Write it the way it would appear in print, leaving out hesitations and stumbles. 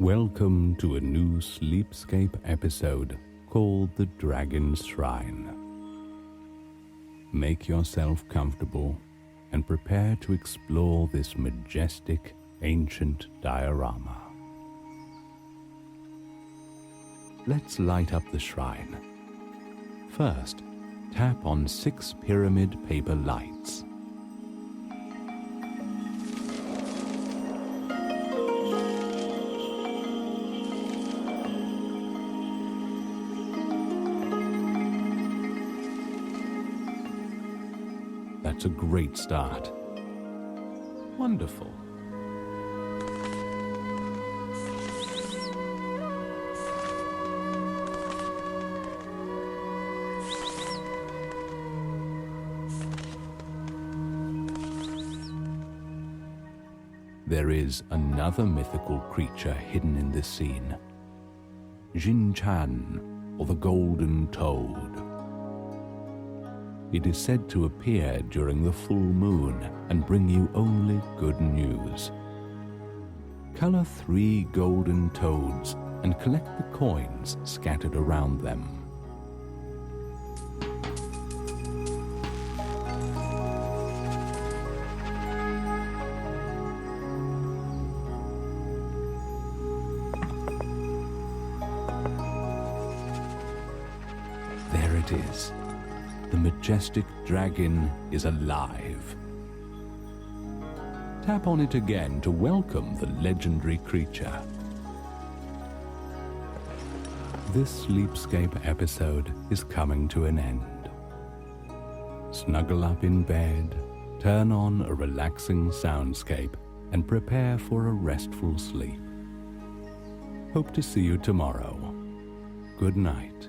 Welcome to a new Sleepscape episode called The Dragon's Shrine. Make yourself comfortable and prepare to explore this majestic, ancient diorama. Let's light up the shrine. First, tap on 6 pyramid paper lights. That's a great start. Wonderful. There is another mythical creature hidden in this scene. Jin Chan, or the Golden Toad. It is said to appear during the full moon and bring you only good news. Color 3 golden toads and collect the coins scattered around them. There it is. The Majestic Dragon is alive. Tap on it again to welcome the legendary creature. This Sleepscape episode is coming to an end. Snuggle up in bed, turn on a relaxing soundscape, and prepare for a restful sleep. Hope to see you tomorrow. Good night.